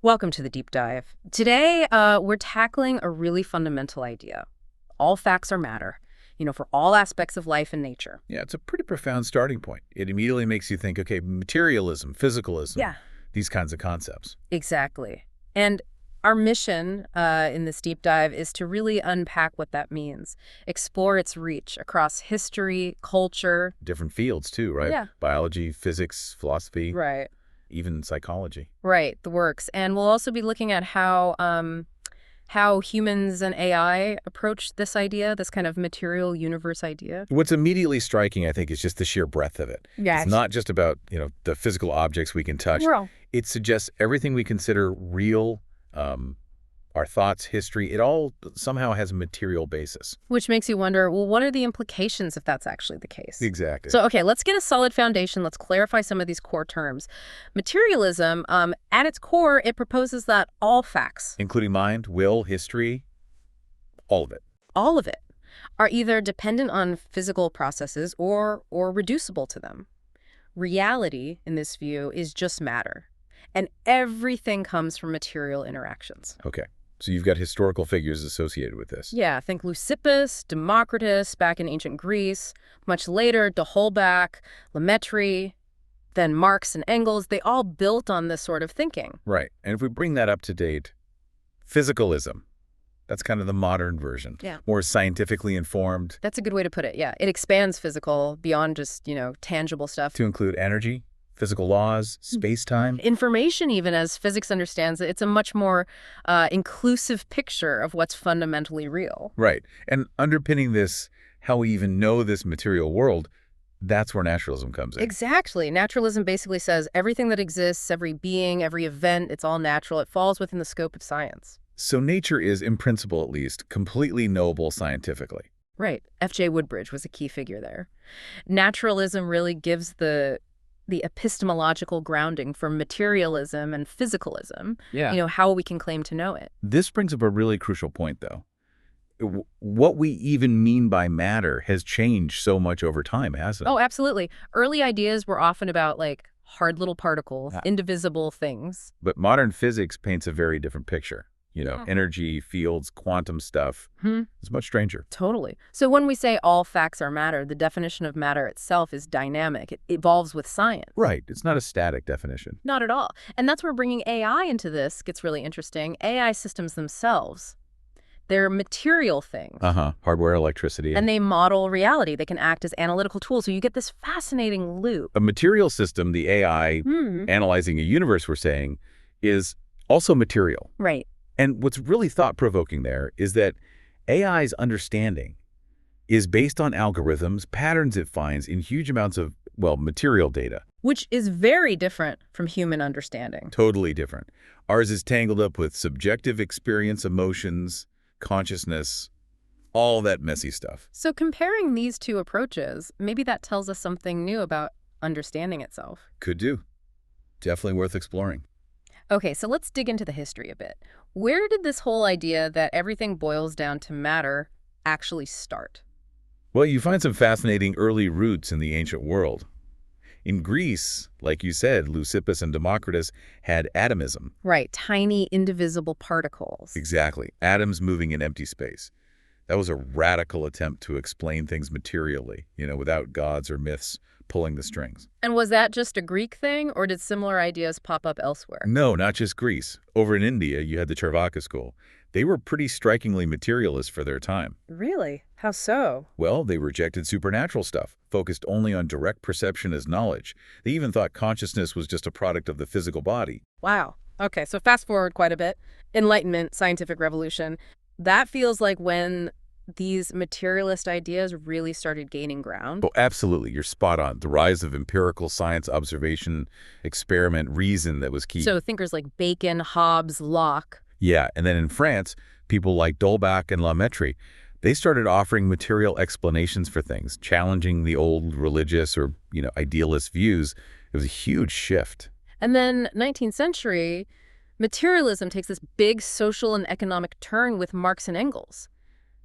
Welcome to the deep dive. Today, we're tackling a really fundamental idea. All facts are matter, for all aspects of life and nature. Yeah, it's a pretty profound starting point. It immediately makes you think, okay, materialism, physicalism, these kinds of concepts. Exactly. And our mission in this deep dive is to really unpack what that means, explore its reach across history, culture. Different fields, too, right? Yeah. Biology, physics, philosophy. Right. Even psychology. Right, the works. And we'll also be looking at how humans and AI approach this idea, this kind of material universe idea. What's immediately striking, I think, is just the sheer breadth of it. Yeah. It's not just about, the physical objects we can touch. Real. It suggests everything we consider real, our thoughts, history, it all somehow has a material basis. Which makes you wonder, well, what are the implications if that's actually the case? Exactly. So, okay, let's get a solid foundation. Let's clarify some of these core terms. Materialism, at its core, it proposes that all facts, including mind, will, history, all of it, are either dependent on physical processes or reducible to them. Reality, in this view, is just matter. And everything comes from material interactions. Okay. So you've got historical figures associated with this. Yeah, think Leucippus, Democritus back in ancient Greece. Much later, D'Holbach, Lemaitre, then Marx and Engels, they all built on this sort of thinking. Right. And if we bring that up to date, physicalism, that's kind of the modern version. Yeah. More scientifically informed. That's a good way to put it, yeah. It expands physical beyond just, tangible stuff. To include energy, physical laws, space-time. Information, even as physics understands it, it's a much more inclusive picture of what's fundamentally real. Right. And underpinning this, how we even know this material world, that's where naturalism comes in. Exactly. Naturalism basically says everything that exists, every being, every event, it's all natural. It falls within the scope of science. So nature is, in principle at least, completely knowable scientifically. Right. F.J. Woodbridge was a key figure there. Naturalism really gives the epistemological grounding for materialism and physicalism, how we can claim to know it. This brings up a really crucial point, though. What we even mean by matter has changed so much over time, hasn't it? Oh, absolutely. Early ideas were often about, hard little particles, indivisible things. But modern physics paints a very different picture. Energy, fields, quantum stuff. It's much stranger. Totally. So when we say all facts are matter, the definition of matter itself is dynamic. It evolves with science. Right. It's not a static definition. Not at all. And that's where bringing AI into this gets really interesting. AI systems themselves, they're material things. Hardware, electricity. And they model reality. They can act as analytical tools. So you get this fascinating loop. A material system, the AI analyzing a universe, we're saying, is also material. Right. And what's really thought-provoking there is that AI's understanding is based on algorithms, patterns it finds in huge amounts of, material data. Which is very different from human understanding. Totally different. Ours is tangled up with subjective experience, emotions, consciousness, all that messy stuff. So comparing these two approaches, maybe that tells us something new about understanding itself. Could do. Definitely worth exploring. Okay, so let's dig into the history a bit. Where did this whole idea that everything boils down to matter actually start? Well, you find some fascinating early roots in the ancient world. In Greece, like you said, Leucippus and Democritus had atomism. Right, tiny, indivisible particles. Exactly. Atoms moving in empty space. That was a radical attempt to explain things materially, without gods or myths pulling the strings. And was that just a Greek thing, or did similar ideas pop up elsewhere? No, not just Greece. Over in India, you had the Charvaka school. They were pretty strikingly materialist for their time. Really? How so? Well, they rejected supernatural stuff, focused only on direct perception as knowledge. They even thought consciousness was just a product of the physical body. Wow. Okay, so fast forward quite a bit. Enlightenment, scientific revolution. That feels like when these materialist ideas really started gaining ground. Oh, absolutely. You're spot on. The rise of empirical science, observation, experiment, reason that was key. So thinkers like Bacon, Hobbes, Locke. Yeah, and then in France, people like D'Holbach and Lemaitre, they started offering material explanations for things, challenging the old religious or, idealist views. It was a huge shift. And then 19th century, materialism takes this big social and economic turn with Marx and Engels.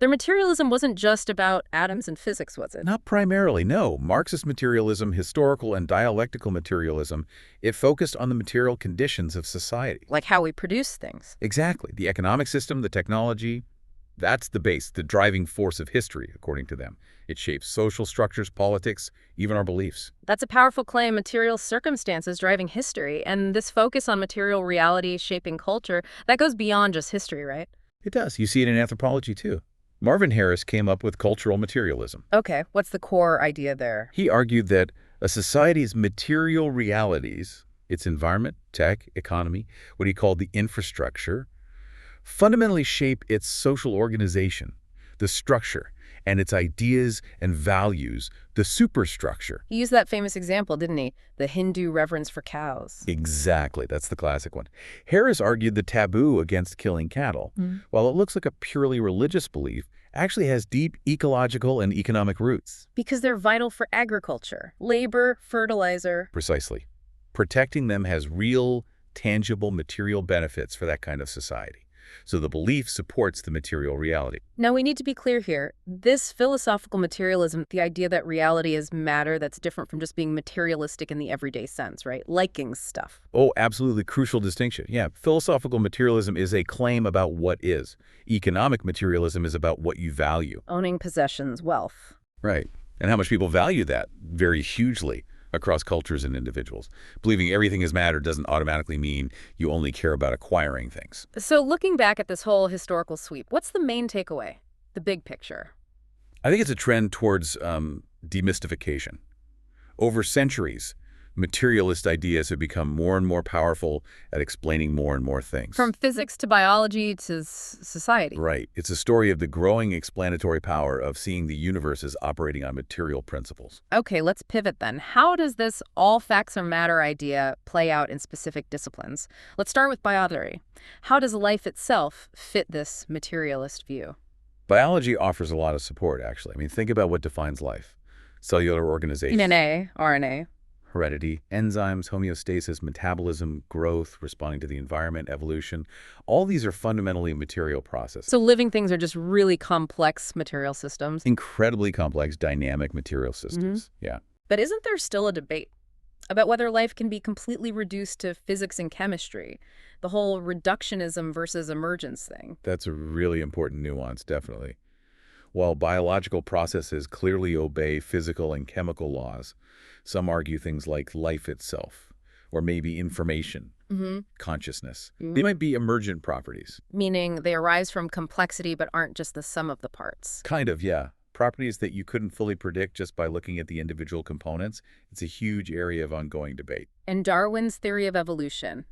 Their materialism wasn't just about atoms and physics, was it? Not primarily, no. Marxist materialism, historical and dialectical materialism, it focused on the material conditions of society. Like how we produce things. Exactly. The economic system, the technology, that's the base, the driving force of history, according to them. It shapes social structures, politics, even our beliefs. That's a powerful claim, material circumstances driving history. And this focus on material reality shaping culture, that goes beyond just history, right? It does. You see it in anthropology, too. Marvin Harris came up with cultural materialism. Okay, what's the core idea there? He argued that a society's material realities, its environment, tech, economy, what he called the infrastructure, fundamentally shape its social organization, the structure, and its ideas and values, the superstructure. He used that famous example, didn't he? The Hindu reverence for cows. Exactly. That's the classic one. Harris argued the taboo against killing cattle, while it looks like a purely religious belief, actually has deep ecological and economic roots. Because they're vital for agriculture, labor, fertilizer. Precisely. Protecting them has real, tangible material benefits for that kind of society. So the belief supports the material reality. Now, we need to be clear here. This philosophical materialism, the idea that reality is matter that's different from just being materialistic in the everyday sense, right? Liking stuff. Oh, absolutely crucial distinction. Yeah, philosophical materialism is a claim about what is. Economic materialism is about what you value. Owning possessions, wealth. Right. And how much people value that very hugely across cultures and individuals. Believing everything is matter doesn't automatically mean you only care about acquiring things. So looking back at this whole historical sweep, what's the main takeaway? The big picture? I think it's a trend towards demystification. Over centuries, materialist ideas have become more and more powerful at explaining more and more things. From physics to biology to society. Right. It's a story of the growing explanatory power of seeing the universe as operating on material principles. Okay, let's pivot then. How does this all facts are matter idea play out in specific disciplines? Let's start with biology. How does life itself fit this materialist view? Biology offers a lot of support, actually. I mean, think about what defines life. Cellular organization. DNA, RNA. Heredity, enzymes, homeostasis, metabolism, growth, responding to the environment, evolution. All these are fundamentally material processes. So living things are just really complex material systems. Incredibly complex, dynamic material systems. Yeah. But isn't there still a debate about whether life can be completely reduced to physics and chemistry? The whole reductionism versus emergence thing. That's a really important nuance, definitely. While biological processes clearly obey physical and chemical laws, some argue things like life itself, or maybe information, consciousness. They might be emergent properties. Meaning they arise from complexity but aren't just the sum of the parts. Kind of, yeah. Properties that you couldn't fully predict just by looking at the individual components. It's a huge area of ongoing debate. And Darwin's theory of evolution,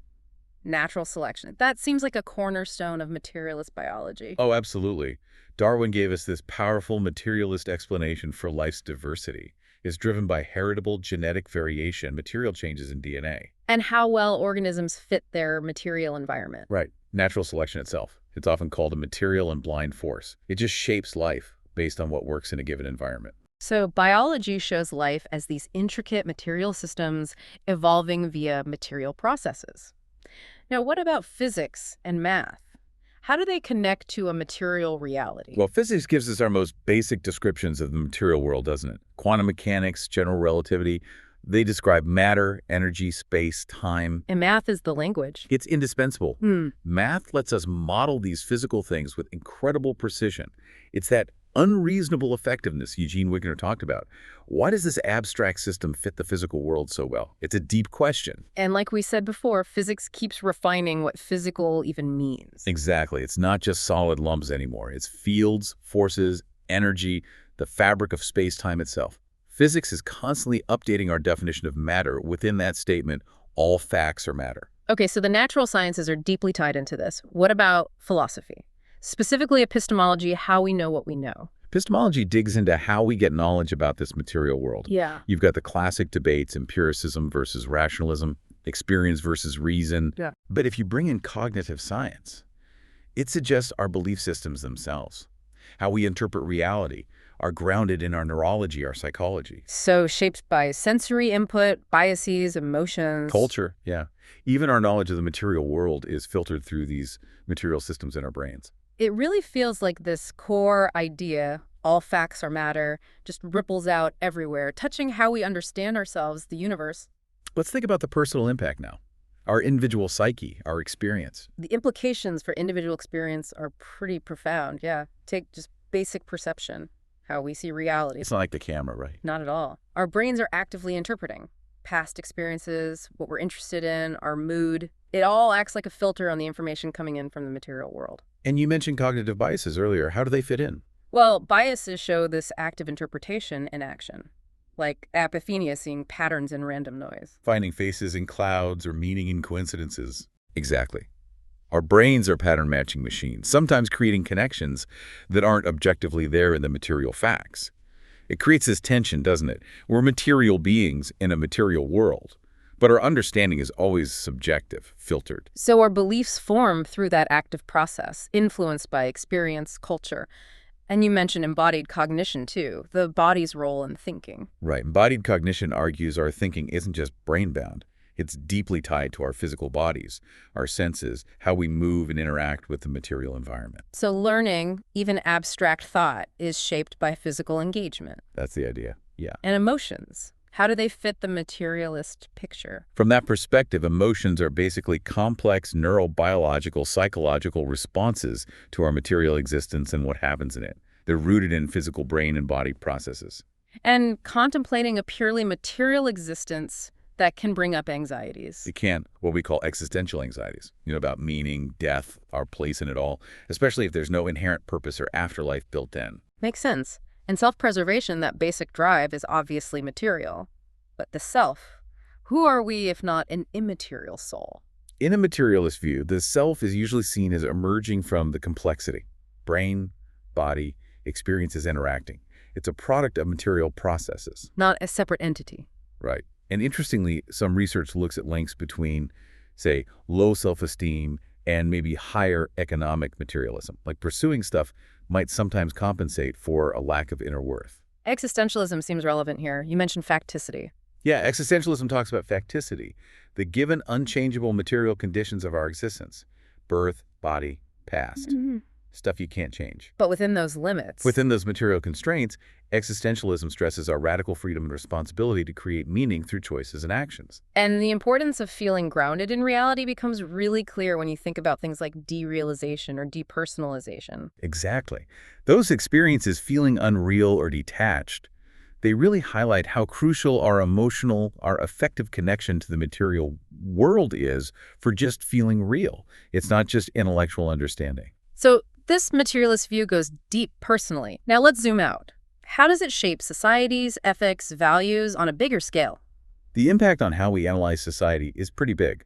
natural selection, that seems like a cornerstone of materialist biology. Oh, absolutely. Darwin gave us this powerful materialist explanation for life's diversity. It's driven by heritable genetic variation, material changes in DNA. And how well organisms fit their material environment. Right. Natural selection itself. It's often called a material and blind force. It just shapes life based on what works in a given environment. So biology shows life as these intricate material systems evolving via material processes. Now, what about physics and math? How do they connect to a material reality? Well, physics gives us our most basic descriptions of the material world, doesn't it? Quantum mechanics, general relativity, they describe matter, energy, space, time. And math is the language. It's indispensable. Math lets us model these physical things with incredible precision. It's that unreasonable effectiveness Eugene Wigner talked about. Why does this abstract system fit the physical world so well? It's a deep question. And like we said before, physics keeps refining what physical even means. Exactly. It's not just solid lumps anymore. It's fields, forces, energy, the fabric of space-time itself. Physics is constantly updating our definition of matter within that statement, all facts are matter. Okay, so the natural sciences are deeply tied into this. What about philosophy? Specifically epistemology, how we know what we know. Epistemology digs into how we get knowledge about this material world. Yeah. You've got the classic debates, empiricism versus rationalism, experience versus reason. Yeah. But if you bring in cognitive science, it suggests our belief systems themselves. How we interpret reality are grounded in our neurology, our psychology. So shaped by sensory input, biases, emotions. Culture, yeah. Even our knowledge of the material world is filtered through these material systems in our brains. It really feels like this core idea, all facts are matter, just ripples out everywhere, touching how we understand ourselves, the universe. Let's think about the personal impact now. Our individual psyche, our experience. The implications for individual experience are pretty profound, yeah. Take just basic perception, how we see reality. It's not like the camera, right? Not at all. Our brains are actively interpreting past experiences, what we're interested in, our mood. It all acts like a filter on the information coming in from the material world. And you mentioned cognitive biases earlier. How do they fit in? Well, biases show this active interpretation in action, like apophenia, seeing patterns in random noise. Finding faces in clouds or meaning in coincidences. Exactly. Our brains are pattern-matching machines, sometimes creating connections that aren't objectively there in the material facts. It creates this tension, doesn't it? We're material beings in a material world, but our understanding is always subjective, filtered. So our beliefs form through that active process, influenced by experience, culture. And you mentioned embodied cognition, too, the body's role in thinking. Right. Embodied cognition argues our thinking isn't just brain-bound. It's deeply tied to our physical bodies, our senses, how we move and interact with the material environment. So learning, even abstract thought, is shaped by physical engagement. That's the idea. Yeah. And emotions. How do they fit the materialist picture? From that perspective, emotions are basically complex neurobiological, psychological responses to our material existence and what happens in it. They're rooted in physical brain and body processes. And contemplating a purely material existence that can bring up anxieties. It can, what we call existential anxieties, about meaning, death, our place in it all, especially if there's no inherent purpose or afterlife built in. Makes sense. In self-preservation, that basic drive is obviously material. But the self, who are we if not an immaterial soul? In a materialist view, the self is usually seen as emerging from the complexity. Brain, body, experiences interacting. It's a product of material processes. Not a separate entity. Right. And interestingly, some research looks at links between, say, low self-esteem and maybe higher economic materialism. Like pursuing stuff might sometimes compensate for a lack of inner worth. Existentialism seems relevant here. You mentioned facticity. Yeah, existentialism talks about facticity, the given unchangeable material conditions of our existence. Birth, body, past. Stuff you can't change. But within those limits. Within those material constraints, existentialism stresses our radical freedom and responsibility to create meaning through choices and actions. And the importance of feeling grounded in reality becomes really clear when you think about things like derealization or depersonalization. Exactly. Those experiences feeling unreal or detached, they really highlight how crucial our emotional, our affective connection to the material world is for just feeling real. It's not just intellectual understanding. So this materialist view goes deep personally. Now let's zoom out. How does it shape societies, ethics, values on a bigger scale? The impact on how we analyze society is pretty big.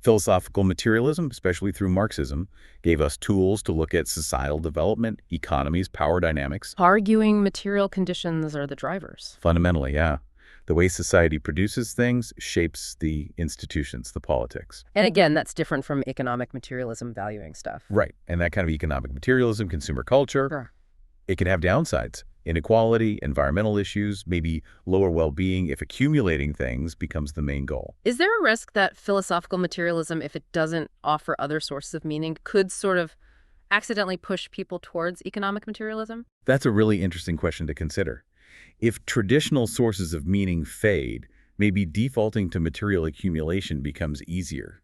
Philosophical materialism, especially through Marxism, gave us tools to look at societal development, economies, power dynamics. Arguing material conditions are the drivers. Fundamentally, yeah. The way society produces things shapes the institutions, the politics. And again, that's different from economic materialism valuing stuff. Right. And that kind of economic materialism, consumer culture, Sure. It can have downsides. Inequality, environmental issues, maybe lower well-being if accumulating things becomes the main goal. Is there a risk that philosophical materialism, if it doesn't offer other sources of meaning, could sort of accidentally push people towards economic materialism? That's a really interesting question to consider. If traditional sources of meaning fade, maybe defaulting to material accumulation becomes easier.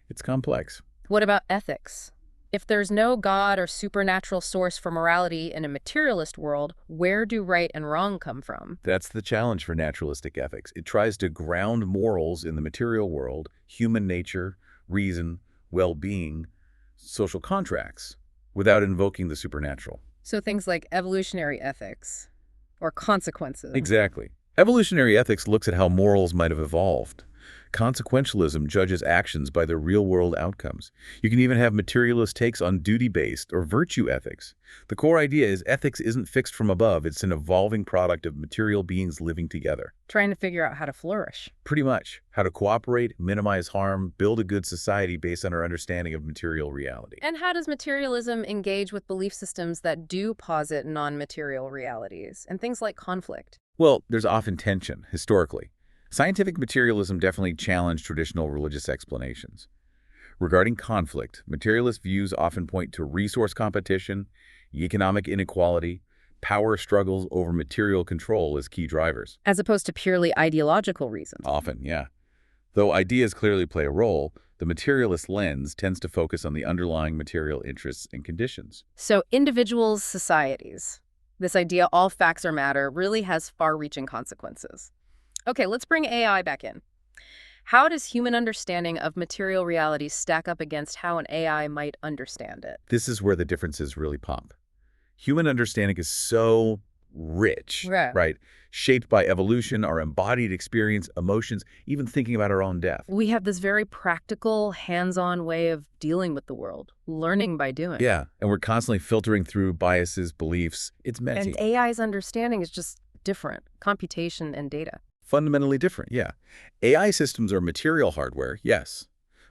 It's complex. What about ethics? If there's no God or supernatural source for morality in a materialist world, where do right and wrong come from? That's the challenge for naturalistic ethics. It tries to ground morals in the material world, human nature, reason, well-being, social contracts, without invoking the supernatural. So things like evolutionary ethics or consequences. Exactly. Evolutionary ethics looks at how morals might have evolved. Consequentialism judges actions by their real-world outcomes. You can even have materialist takes on duty-based or virtue ethics. The core idea is ethics isn't fixed from above. It's an evolving product of material beings living together. Trying to figure out how to flourish. Pretty much. How to cooperate, minimize harm, build a good society based on our understanding of material reality. And how does materialism engage with belief systems that do posit non-material realities and things like conflict? Well, there's often tension, historically. Scientific materialism definitely challenged traditional religious explanations. Regarding conflict, materialist views often point to resource competition, economic inequality, power struggles over material control as key drivers. As opposed to purely ideological reasons. Often, yeah. Though ideas clearly play a role, the materialist lens tends to focus on the underlying material interests and conditions. So individuals, societies. This idea all facts are matter really has far-reaching consequences. Okay, let's bring AI back in. How does human understanding of material reality stack up against how an AI might understand it? This is where the differences really pop. Human understanding is so rich, right? Shaped by evolution, our embodied experience, emotions, even thinking about our own death. We have this very practical, hands-on way of dealing with the world, learning by doing. Yeah, and we're constantly filtering through biases, beliefs. It's messy. And AI's understanding is just different, computation and data. Fundamentally different, yeah. AI systems are material hardware, yes.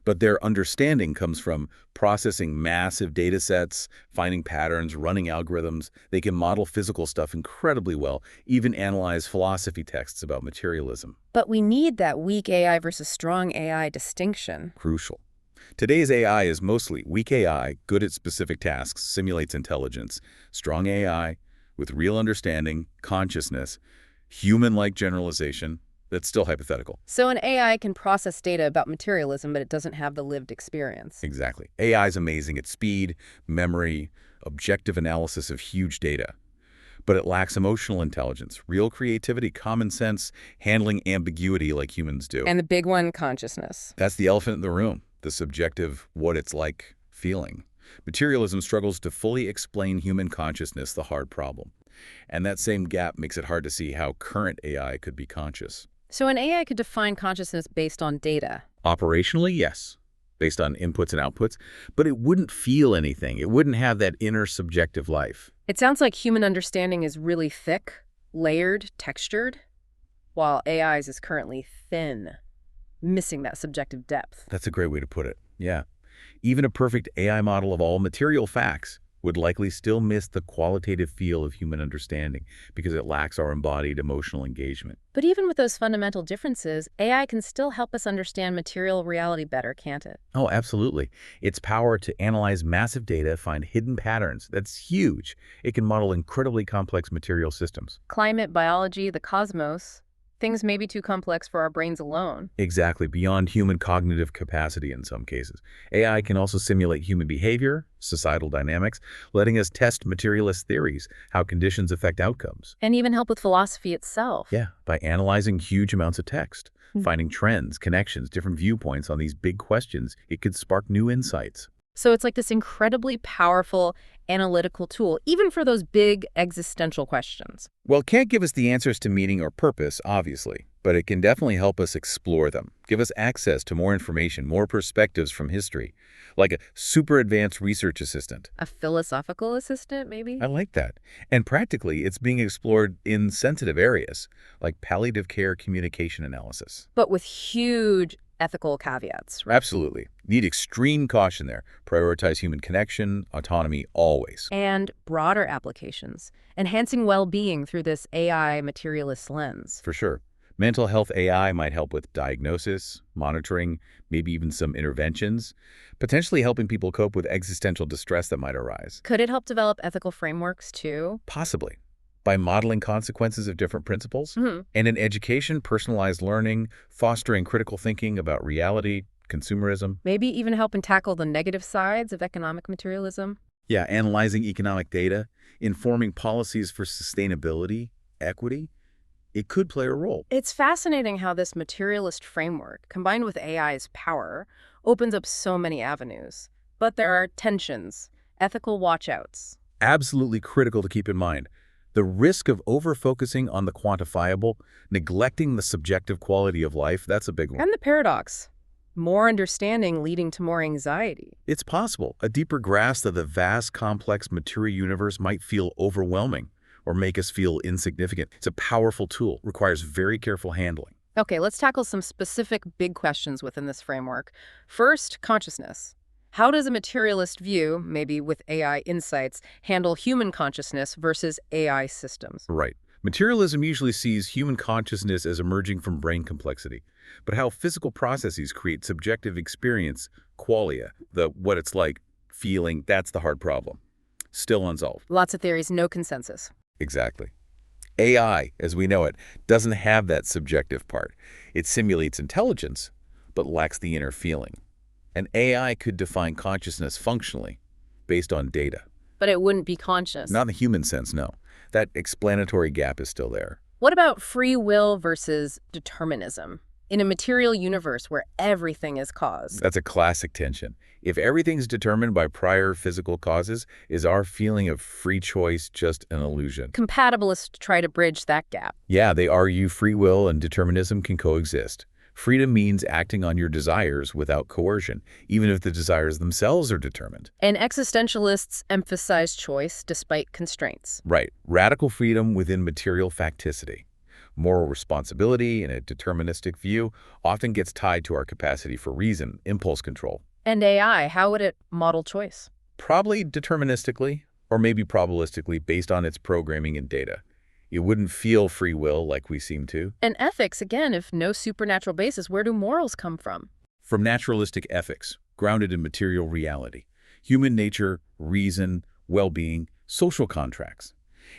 But their understanding comes from processing massive data sets, finding patterns, running algorithms. They can model physical stuff incredibly well, even analyze philosophy texts about materialism. But we need that weak AI versus strong AI distinction. Crucial. Today's AI is mostly weak AI, good at specific tasks, simulates intelligence. Strong AI, with real understanding, consciousness, human-like generalization, that's still hypothetical. So an AI can process data about materialism, but it doesn't have the lived experience. Exactly. AI is amazing at speed, memory, objective analysis of huge data. But it lacks emotional intelligence, real creativity, common sense, handling ambiguity like humans do. And the big one, consciousness. That's the elephant in the room, the subjective, what it's like feeling. Materialism struggles to fully explain human consciousness, the hard problem. And that same gap makes it hard to see how current AI could be conscious. So an AI could define consciousness based on data. Operationally, yes, based on inputs and outputs, but it wouldn't feel anything. It wouldn't have that inner subjective life. It sounds like human understanding is really thick, layered, textured, while AI's is currently thin, missing that subjective depth. That's a great way to put it, yeah. Even a perfect AI model of all material facts would likely still miss the qualitative feel of human understanding because it lacks our embodied emotional engagement. But even with those fundamental differences, AI can still help us understand material reality better, can't it? Oh, absolutely. Its power to analyze massive data, find hidden patterns, that's huge. It can model incredibly complex material systems. Climate, biology, the cosmos. Things may be too complex for our brains alone. Exactly, beyond human cognitive capacity in some cases. AI can also simulate human behavior, societal dynamics, letting us test materialist theories, how conditions affect outcomes. And even help with philosophy itself. Yeah, by analyzing huge amounts of text, finding trends, connections, different viewpoints on these big questions, it could spark new insights. So it's like this incredibly powerful analytical tool, even for those big existential questions. Well, it can't give us the answers to meaning or purpose, obviously, but it can definitely help us explore them, give us access to more information, more perspectives from history, like a super advanced research assistant. A philosophical assistant, maybe? I like that. And practically, it's being explored in sensitive areas, like palliative care communication analysis. But with huge ethical caveats, right? Absolutely. Need extreme caution there. Prioritize human connection, autonomy, always. And broader applications, enhancing well-being through this AI materialist lens. For sure. Mental health AI might help with diagnosis, monitoring, maybe even some interventions, potentially helping people cope with existential distress that might arise. Could it help develop ethical frameworks too? Possibly. By modeling consequences of different principles. And in education, personalized learning, fostering critical thinking about reality, consumerism. Maybe even helping tackle the negative sides of economic materialism. Yeah, analyzing economic data, informing policies for sustainability, equity. It could play a role. It's fascinating how this materialist framework, combined with AI's power, opens up so many avenues. But there are tensions, ethical watchouts. Absolutely critical to keep in mind. The risk of over-focusing on the quantifiable, neglecting the subjective quality of life, that's a big one. And the paradox. More understanding leading to more anxiety. It's possible. A deeper grasp of the vast, complex material universe might feel overwhelming or make us feel insignificant. It's a powerful tool, requires very careful handling. Okay, let's tackle some specific big questions within this framework. First, consciousness. How does a materialist view, maybe with AI insights, handle human consciousness versus AI systems? Right. Materialism usually sees human consciousness as emerging from brain complexity. But how physical processes create subjective experience, qualia, what it's like feeling, that's the hard problem. Still unsolved. Lots of theories, no consensus. Exactly. AI, as we know it, doesn't have that subjective part. It simulates intelligence, but lacks the inner feeling. An AI could define consciousness functionally, based on data. But it wouldn't be conscious. Not in the human sense, no. That explanatory gap is still there. What about free will versus determinism? In a material universe where everything is caused. That's a classic tension. If everything's determined by prior physical causes, is our feeling of free choice just an illusion? Compatibilists try to bridge that gap. Yeah, they argue free will and determinism can coexist. Freedom means acting on your desires without coercion, even if the desires themselves are determined. And existentialists emphasize choice despite constraints. Right. Radical freedom within material facticity. Moral responsibility in a deterministic view often gets tied to our capacity for reason, impulse control. And AI, how would it model choice? Probably deterministically, or maybe probabilistically based on its programming and data. It wouldn't feel free will like we seem to. And ethics, again, if no supernatural basis, where do morals come from? From naturalistic ethics, grounded in material reality. Human nature, reason, well-being, social contracts.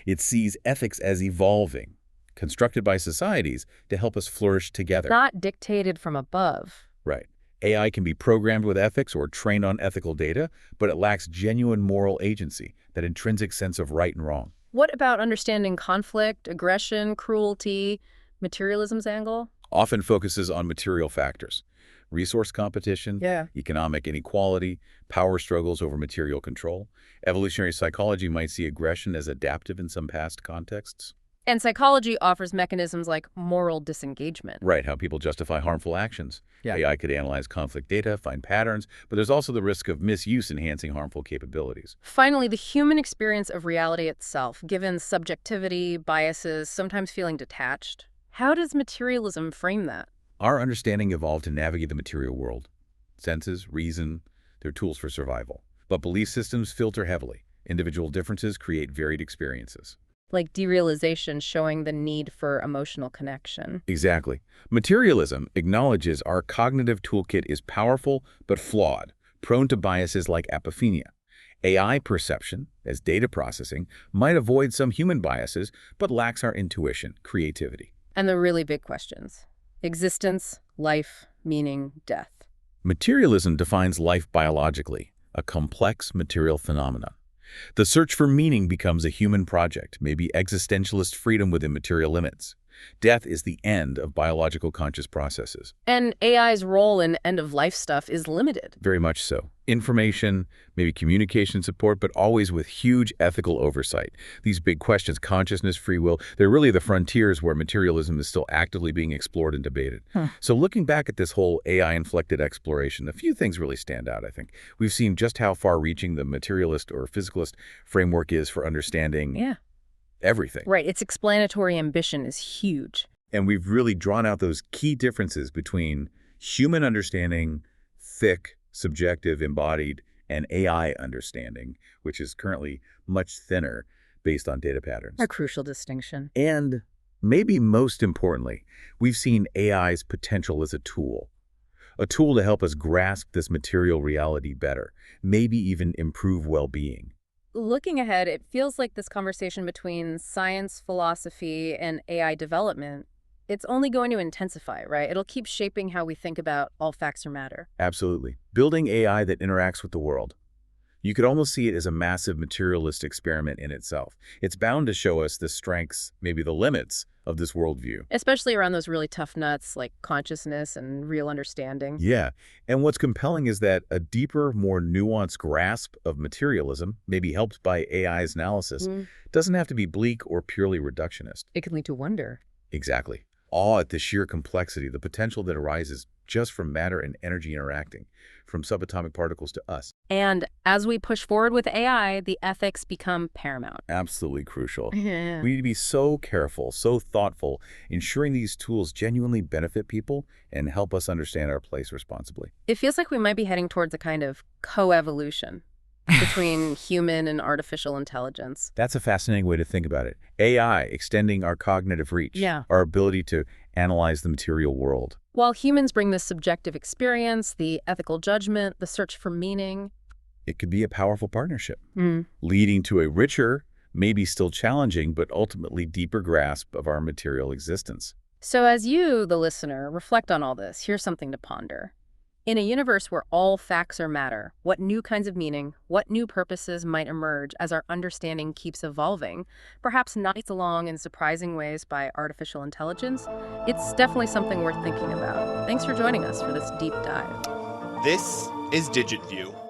It sees ethics as evolving, constructed by societies to help us flourish together. Not dictated from above. Right. AI can be programmed with ethics or trained on ethical data, but it lacks genuine moral agency, that intrinsic sense of right and wrong. What about understanding conflict, aggression, cruelty, materialism's angle? Often focuses on material factors. Resource competition, economic inequality, power struggles over material control. Evolutionary psychology might see aggression as adaptive in some past contexts. And psychology offers mechanisms like moral disengagement. Right, how people justify harmful actions. AI could analyze conflict data, find patterns, but there's also the risk of misuse enhancing harmful capabilities. Finally, the human experience of reality itself, given subjectivity, biases, sometimes feeling detached. How does materialism frame that? Our understanding evolved to navigate the material world. Senses, reason, they're tools for survival. But belief systems filter heavily. Individual differences create varied experiences. Like derealization showing the need for emotional connection. Exactly. Materialism acknowledges our cognitive toolkit is powerful but flawed, prone to biases like apophenia. AI perception, as data processing, might avoid some human biases but lacks our intuition, creativity. And the really big questions. Existence, life, meaning, death. Materialism defines life biologically, a complex material phenomenon. The search for meaning becomes a human project, maybe existentialist freedom within material limits. Death is the end of biological conscious processes. And AI's role in end-of-life stuff is limited. Very much so. Information, maybe communication support, but always with huge ethical oversight. These big questions, consciousness, free will, they're really the frontiers where materialism is still actively being explored and debated. So looking back at this whole AI-inflected exploration, a few things really stand out, I think. We've seen just how far-reaching the materialist or physicalist framework is for understanding everything. Right. Its explanatory ambition is huge. And we've really drawn out those key differences between human understanding, thick, subjective, embodied, and AI understanding, which is currently much thinner based on data patterns. A crucial distinction. And maybe most importantly, we've seen AI's potential as a tool to help us grasp this material reality better, maybe even improve well-being. Looking ahead, it feels like this conversation between science, philosophy, and AI development, it's only going to intensify, right? It'll keep shaping how we think about all facts or matter. Absolutely. Building AI that interacts with the world. You could almost see it as a massive materialist experiment in itself. It's bound to show us the strengths, maybe the limits, of this worldview. Especially around those really tough nuts like consciousness and real understanding. Yeah. And what's compelling is that a deeper, more nuanced grasp of materialism, maybe helped by AI's analysis, doesn't have to be bleak or purely reductionist. It can lead to wonder. Exactly. Awe at the sheer complexity, the potential that arises just from matter and energy interacting, from subatomic particles to us. And as we push forward with AI, the ethics become paramount. Absolutely crucial. Yeah. We need to be so careful, so thoughtful, ensuring these tools genuinely benefit people and help us understand our place responsibly. It feels like we might be heading towards a kind of coevolution between human and artificial intelligence. That's a fascinating way to think about it. AI extending our cognitive reach, our ability to analyze the material world. While humans bring this subjective experience, the ethical judgment, the search for meaning. It could be a powerful partnership, leading to a richer, maybe still challenging, but ultimately deeper grasp of our material existence. So as you, the listener, reflect on all this, here's something to ponder. In a universe where all facts are matter, what new kinds of meaning, what new purposes might emerge as our understanding keeps evolving, perhaps not along in surprising ways by artificial intelligence? It's definitely something worth thinking about. Thanks for joining us for this deep dive. This is DigitView.